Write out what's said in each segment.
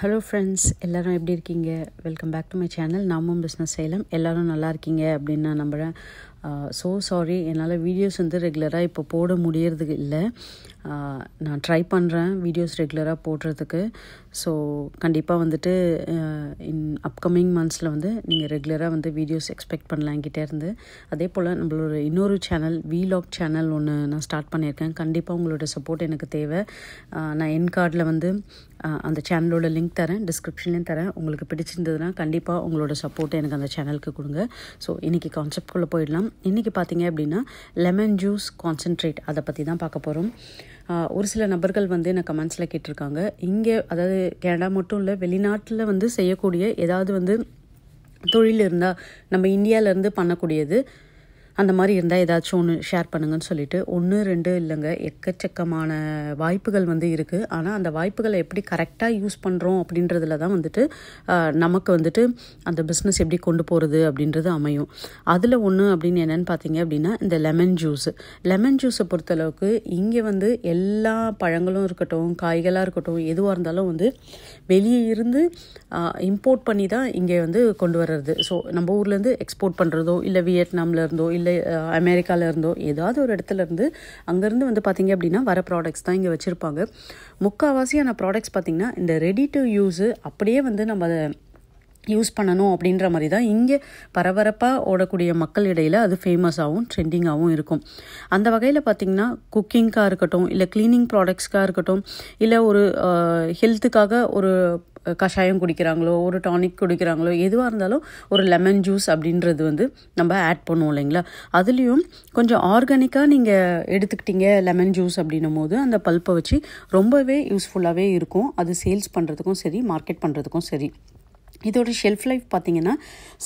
Hello friends, எல்லோரும் எப்படி இருக்கீங்க? Welcome back to my channel நாமும் பிஸ்னஸ் சேலம். எல்லோரும் நல்லா இருக்கீங்க அப்படின்னு நான் நம்புகிறேன். சாரி, என்னால் வீடியோஸ் ரெகுலராக இப்போ போட முடியறதுக்கு இல்லை. நான் ட்ரை பண்ணுறேன் வீடியோஸ் ரெகுலராக போடுறதுக்கு. ஸோ கண்டிப்பாக இன் அப்கமிங் மந்த்ஸில் நீங்கள் ரெகுலராக வீடியோஸ் எக்ஸ்பெக்ட் பண்ணலாம் என்கிட்ட இருந்து. அதே போல் நம்மளோட இன்னொரு சேனல் வீலாக் சேனல் ஒன்று நான் ஸ்டார்ட் பண்ணியிருக்கேன். கண்டிப்பாக உங்களோட சப்போர்ட் எனக்கு தேவை. நான் என் கார்டில் அந்த சேனலோட லிங்க் தரேன், டிஸ்கிரிப்ஷன்லேயும் தரேன். உங்களுக்கு பிடிச்சிருந்ததுன்னா கண்டிப்பாக உங்களோட சப்போர்ட்டை எனக்கு அந்த சேனலுக்கு கொடுங்க. ஸோ இன்றைக்கி கான்செப்ட்குள்ளே போயிடலாம். இன்றைக்கி பார்த்தீங்க அப்படின்னா லெமன் ஜூஸ் கான்சென்ட்ரேட் அதை பற்றி தான் பார்க்க போகிறோம். ஒரு சில நபர்கள் என்ன கமெண்ட்ஸில் கேட்டிருக்காங்க, இங்கே அதாவது கனடா மட்டும் இல்லை, வெளிநாட்டில் செய்யக்கூடிய ஏதாவது தொழில் இருந்தால் நம்ம இந்தியாவிலேருந்து பண்ணக்கூடியது அந்த மாதிரி இருந்தால் ஏதாச்சும் ஒன்று ஷேர் பண்ணுங்கன்னு சொல்லிட்டு 1 2 இல்லைங்க, எக்கச்சக்கமான வாய்ப்புகள் இருக்குது. ஆனால் அந்த வாய்ப்புகளை எப்படி கரெக்டாக யூஸ் பண்ணுறோம் அப்படின்றதுல தான் நமக்கு அந்த பிஸ்னஸ் எப்படி கொண்டு போகிறது அப்படின்றது அமையும். அதில் ஒன்று அப்படின்னு என்னென்னு பார்த்தீங்க அப்படின்னா இந்த லெமன் ஜூஸை பொறுத்தளவுக்கு இங்கே எல்லா பழங்களும் இருக்கட்டும், காய்களாக இருக்கட்டும், எதுவாக இருந்தாலும் வெளியே இருந்து இம்போர்ட் பண்ணி தான் இங்கே கொண்டு வர்றது. ஸோ நம்ம ஊர்லேருந்து எக்ஸ்போர்ட் பண்ணுறதோ இல்லை வியட்நாம்லேருந்தோ இல்லை அமெரிக்காவில் இருந்தோ ஏதாவது ஒரு இடத்துல இருந்து அங்கேருந்து பார்த்தீங்க அப்படின்னா வர ப்ராடக்ட்ஸ் தான் இங்கே வச்சுருப்பாங்க. முக்கால்வாசியான ப்ராடக்ட்ஸ் பார்த்திங்கன்னா இந்த ரெடி டு யூஸு அப்படியே நம்ம அதை யூஸ் பண்ணணும் அப்படின்ற மாதிரி தான் இங்கே பரபரப்பாக ஓடக்கூடிய மக்கள் இடையில் அது ஃபேமஸாகவும் ட்ரெண்டிங்காகவும் இருக்கும். அந்த வகையில் பார்த்திங்கன்னா குக்கிங்காக இருக்கட்டும், இல்லை க்ளீனிங் ப்ராடக்ட்ஸ்க்காக இருக்கட்டும், இல்லை ஒரு ஹெல்த்துக்காக ஒரு கஷாயம் குடிக்கிறாங்களோ, ஒரு டானிக் குடிக்கிறாங்களோ, எதுவாக இருந்தாலும் ஒரு லெமன் ஜூஸ் அப்படின்றது நம்ம ஆட் பண்ணுவோம் இல்லைங்களா. அதுலேயும் கொஞ்சம் ஆர்கானிக்காக நீங்கள் எடுத்துக்கிட்டீங்க லெமன் ஜூஸ் அப்படின்னும் போது அந்த பல்ப்பை வச்சு ரொம்பவே யூஸ்ஃபுல்லாகவே இருக்கும். அது சேல்ஸ் பண்ணுறதுக்கும் சரி, மார்க்கெட் பண்ணுறதுக்கும் சரி. இதோட ஷெல்ஃப் லைஃப் பார்த்தீங்கன்னா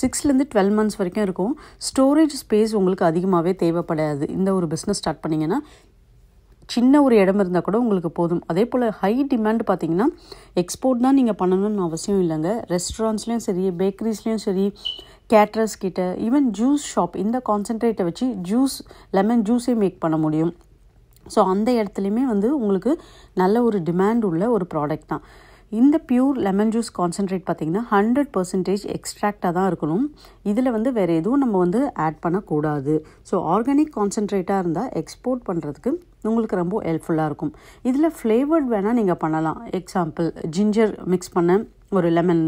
6 12 மந்த்ஸ் வரைக்கும் இருக்கும். ஸ்டோரேஜ் ஸ்பேஸ் உங்களுக்கு அதிகமாகவே தேவைப்படாது. இந்த ஒரு பிஸ்னஸ் ஸ்டார்ட் பண்ணிங்கன்னா சின்ன ஒரு இடம் இருந்தால் கூட உங்களுக்கு போதும். அதே போல் ஹை டிமாண்ட் பார்த்தீங்கன்னா எக்ஸ்போர்ட் தான் நீங்கள் பண்ணணும்னு அவசியம் இல்லைங்க. ரெஸ்டாரண்ட்ஸ்லேயும் சரி, பேக்கரிஸ்லேயும் சரி, கேட்ரஸ் கிட்ட, ஈவன் ஜூஸ் ஷாப் இந்த கான்சென்ட்ரேட்டை வச்சு லெமன் ஜூஸே மேக் பண்ண முடியும். ஸோ அந்த இடத்துலையுமே உங்களுக்கு நல்ல ஒரு டிமாண்ட் உள்ள ஒரு ப்ராடக்ட் தான். இந்த பியூர் லெமன் ஜூஸ் கான்சென்ட்ரேட் பார்த்திங்கன்னா 100% எக்ஸ்ட்ராக்டாக தான் இருக்கணும். இதில் வேறு எதுவும் நம்ம ஆட் பண்ணக்கூடாது. ஸோ ஆர்கானிக் கான்சென்ட்ரேட்டாக இருந்தால் எக்ஸ்போர்ட் பண்ணுறதுக்கு உங்களுக்கு ரொம்ப ஹெல்ப்ஃபுல்லாக இருக்கும். இதில் ஃப்ளேவர்ட் வேணால் நீங்கள் பண்ணலாம். எக்ஸாம்பிள் ஜிஞ்சர் மிக்ஸ் பண்ண ஒரு லெமன்,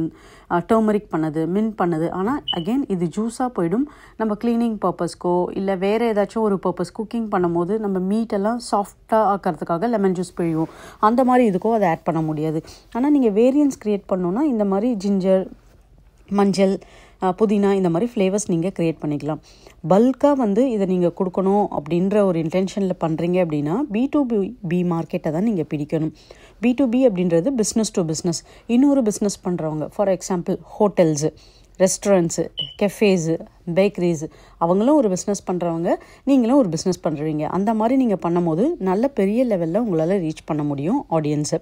டர்மரிக் பண்ணது, மின்ட் பண்ணது. ஆனால் அகெயின் இது ஜூஸாக போயிடும். நம்ம க்ளீனிங் பர்பஸ்க்கோ இல்லை வேறு ஏதாச்சும் ஒரு பர்பஸ் குக்கிங் பண்ணும்போது நம்ம மீட்டெல்லாம் சாஃப்டாக ஆக்கிறதுக்காக லெமன் ஜூஸ் பிழிவோம், அந்த மாதிரி இதுக்கோ அதை ஆட் பண்ண முடியாது. ஆனால் நீங்கள் வேரியன்ஸ் க்ரியேட் பண்ணணுன்னா இந்த மாதிரி ஜிஞ்சர், மஞ்சள், புதினா இந்த மாதிரி ஃப்ளேவர்ஸ் நீங்கள் க்ரியேட் பண்ணிக்கலாம். பல்காக இதை நீங்கள் கொடுக்கணும் அப்படின்ற ஒரு இன்டென்ஷனில் பண்ணுறீங்க அப்படின்னா B2B மார்க்கெட்டை தான் நீங்கள் பிடிக்கணும். B2B அப்படின்றது பிஸ்னஸ் டு பிஸ்னஸ். இன்னொரு பிஸ்னஸ் பண்ணுறவங்க, ஃபார் எக்ஸாம்பிள் ஹோட்டல்ஸு, ரெஸ்டாரண்ட்ஸு, கெஃபேஸு, பேக்கரிஸு, அவங்களும் ஒரு பிஸ்னஸ் பண்ணுறவங்க, நீங்களும் ஒரு பிஸ்னஸ் பண்ணுறீங்க. அந்த மாதிரி நீங்கள் பண்ணும்போது நல்ல பெரிய லெவலில் உங்களால் ரீச் பண்ண முடியும் ஆடியன்ஸை.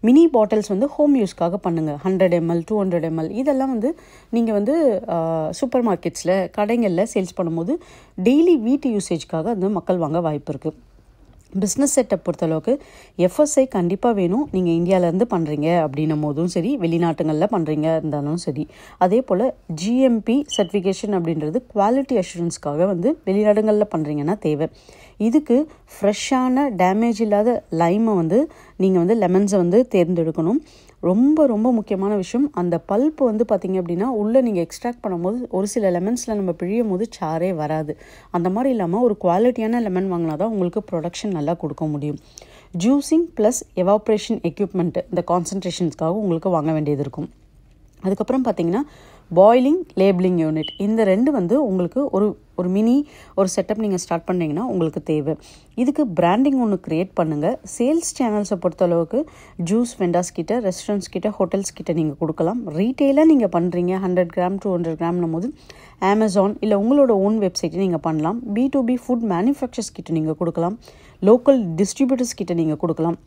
மினி பாட்டில்ஸ் ஹோம் யூஸ்க்காக பண்ணுங்கள். 100 ml 200 ml இதெல்லாம் நீங்கள் சூப்பர் மார்க்கெட்ஸில், கடைகளில் சேல்ஸ் பண்ணும்போது டெய்லி வீட்டு யூசேஜ்க்காக மக்கள் வாங்க வாய்ப்பு இருக்குது. பிஸ்னஸ் செட்டப் பொறுத்தளவுக்கு எஃப்எஸ்ஐ கண்டிப்பாக வேணும். நீங்கள் இந்தியாவிலேருந்து பண்ணுறீங்க அப்படின்னும் போதும் சரி, வெளிநாட்டுகளில் பண்ணுறீங்க இருந்தாலும் சரி. அதே போல் GMP சர்டிஃபிகேஷன் அப்படின்றது குவாலிட்டி அஷூரன்ஸ்க்காக வெளிநாடுகளில் பண்ணுறீங்கன்னா தேவை. இதுக்கு ஃப்ரெஷ்ஷான டேமேஜ் இல்லாத லைமை நீங்கள் லெமன்ஸை தேர்ந்தெடுக்கணும். ரொம்ப ரொம்ப முக்கியமான விஷயம், அந்த பல்ப்பு பார்த்திங்க அப்படின்னா உள்ளே நீங்கள் எக்ஸ்ட்ராக்ட் பண்ணும்போது ஒரு சில லெமன்ஸில் நம்ம பிழியும் போது சாரே வராது. அந்த மாதிரி இல்லாமல் ஒரு குவாலிட்டியான லெமன் வாங்கினா தான் உங்களுக்கு ப்ரொடக்ஷன் நல்லா கொடுக்க முடியும். ஜூஸிங் ப்ளஸ் எவாப்ரேஷன் எக்யூப்மெண்ட்டு இந்த கான்சன்ட்ரேஷன்ஸ்க்காக உங்களுக்கு வாங்க வேண்டியது இருக்கும். அதுக்கப்புறம் பார்த்திங்கன்னா பாய்லிங், லேபிளிங் யூனிட், இந்த ரெண்டு உங்களுக்கு ஒரு மினி ஒரு செட்டப் நீங்கள் ஸ்டார்ட் பண்ணிங்கன்னா உங்களுக்கு தேவை. இதுக்கு பிராண்டிங் ஒன்று க்ரியேட் பண்ணுங்கள். சேல்ஸ் சேனல்ஸை பொறுத்தளவுக்கு ஜூஸ் வெண்டாஸ் கிட்ட, ரெஸ்டாரண்ட்ஸ் கிட்ட, ஹோட்டல்ஸ் கிட்ட நீங்கள் கொடுக்கலாம். ரீட்டெயிலாக நீங்கள் பண்ணுறீங்க 100 கிராம் 200 கிராம்னும் போது அமேசான் இல்லை உங்களோட ஓன் வெப்சைட்டை நீங்கள் பண்ணலாம். B2B ஃபுட் மேனுஃபேக்சர்ஸ் கிட்ட நீங்கள் கொடுக்கலாம். லோக்கல் டிஸ்ட்ரிபியூட்டர்ஸ் கிட்ட நீங்கள் கொடுக்கலாம்.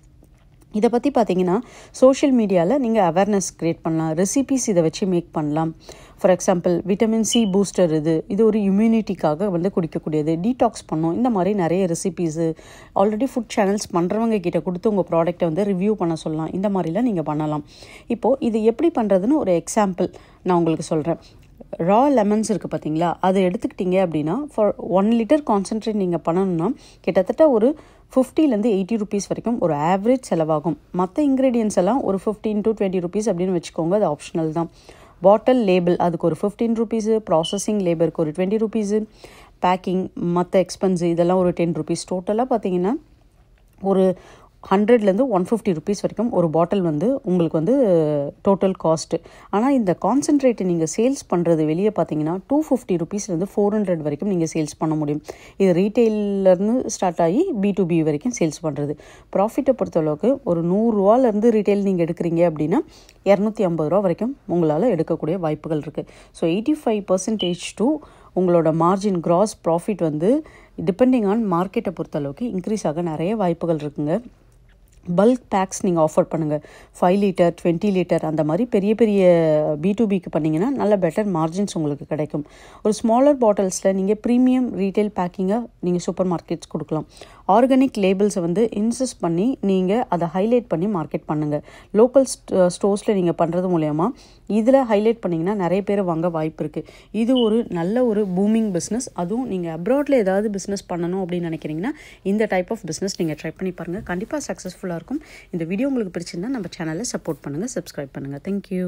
இதை பற்றி பார்த்தீங்கன்னா சோஷியல் மீடியாவில் நீங்கள் அவேர்னஸ் க்ரியேட் பண்ணலாம். ரெசிபீஸ் இதை வச்சு மேக் பண்ணலாம். For example vitamin C booster இது ஒரு இம்யூனிட்டிக்காக குடிக்கக்கூடியது, டீடாக்ஸ் பண்ணும். இந்த மாதிரி நிறைய ரெசிபீஸு ஆல்ரெடி ஃபுட் சேனல்ஸ் பண்ணுறவங்க கிட்ட கொடுத்து உங்கள் ப்ராடக்ட்டை ரிவ்யூ பண்ண சொல்லலாம். இந்த மாதிரிலாம் நீங்கள் பண்ணலாம். இப்போது இது எப்படி பண்ணுறதுன்னு ஒரு எக்ஸாம்பிள் நான் உங்களுக்கு சொல்கிறேன். ரா லெமன்ஸ் இருக்குது பார்த்தீங்களா, அதை எடுத்துக்கிட்டிங்க அப்படின்னா ஃபார் 1 லிட்டர் கான்சன்ட்ரேட் நீங்கள் பண்ணணும்னா கிட்டத்தட்ட ஒரு 50 to 80 rupees வரைக்கும் ஒரு ஆவரேஜ் செலவாகும். மற்ற இன்க்ரீடியன்ஸ் எல்லாம் ஒரு 15 to 20 rupees அப்படின்னு வச்சுக்கோங்க, அது ஆப்ஷனல் தான். பாட்டில் லேபிள் அதுக்கு ஒரு 15 rupees, ப்ராசஸிங் லேபருக்கு ஒரு 20 rupees, பேக்கிங் மற்ற எக்ஸ்பென்ஸு இதெல்லாம் ஒரு 10 rupees. டோட்டலாக பார்த்தீங்கன்னா ஒரு 100 to 150 rupees வரைக்கும் ஒரு பாட்டில் உங்களுக்கு டோட்டல் காஸ்ட்டு. ஆனால் இந்த கான்சன்ட்ரேட்டை நீங்கள் சேல்ஸ் பண்ணுறது வெளியே பார்த்தீங்கன்னா 250 rupees 400 வரைக்கும் நீங்கள் சேல்ஸ் பண்ண முடியும். இது ரீட்டெயிலேருந்து ஸ்டார்ட் ஆகி B2B வரைக்கும் சேல்ஸ் பண்ணுறது. ப்ராஃபிட்டை பொறுத்தளவுக்கு ஒரு 100 ரூபாலேருந்து ரீட்டெயில் நீங்கள் எடுக்கிறீங்க அப்படின்னா 250 ரூபா வரைக்கும் உங்களால் எடுக்கக்கூடிய வாய்ப்புகள் இருக்குது. ஸோ 85% to உங்களோட margin gross profit depending on மார்க்கெட்டை பொறுத்தளவுக்கு இன்க்ரீஸ் ஆக நிறைய வாய்ப்புகள் இருக்குங்க. பல்க் பேக்ஸ் நீங்கள் ஆஃபர் பண்ணுங்கள். 5 லிட்டர் 20 லிட்டர் அந்த மாதிரி பெரிய பெரிய B2Bக்கு பண்ணிங்கன்னா நல்ல பெட்டர் மார்ஜின்ஸ் உங்களுக்கு கிடைக்கும். ஒரு ஸ்மாலர் பாட்டில்ஸில் நீங்கள் ப்ரீமியம் ரீட்டைல் பேக்கிங்கை நீங்கள் சூப்பர் மார்க்கெட்ஸ் கொடுக்கலாம். ஆர்கானிக் லேபிள்ஸை இன்சிஸ்ட் பண்ணி நீங்கள் அதை ஹைலைட் பண்ணி மார்க்கெட் பண்ணுங்கள். லோக்கல் ஸ்டோர்ஸில் நீங்கள் பண்ணுறது மூலயமா இதில் ஹைலைட் பண்ணிங்கன்னா நிறைய பேர் வாங்க வாய்ப்பு இருக்குது. இது ஒரு நல்ல ஒரு பூமிங் பிஸ்னஸ். அதுவும் நீங்கள் அப்ராடில் ஏதாவது பிஸ்னஸ் பண்ணணும் அப்படின்னு நினைக்கிறீங்கன்னா இந்த டைப் ஆஃப் பிஸ்னஸ் நீங்கள் ட்ரை பண்ணி பாருங்கள். கண்டிப்பாக சக்ஸஸ்ஃபுல்லாக இருக்கும். இந்த வீடியோ உங்களுக்கு பிடிச்சிருந்தா நம்ம சேனலை சப்போர்ட் பண்ணுங்கள், சப்ஸ்கிரைப் பண்ணுங்கள். தேங்க்யூ.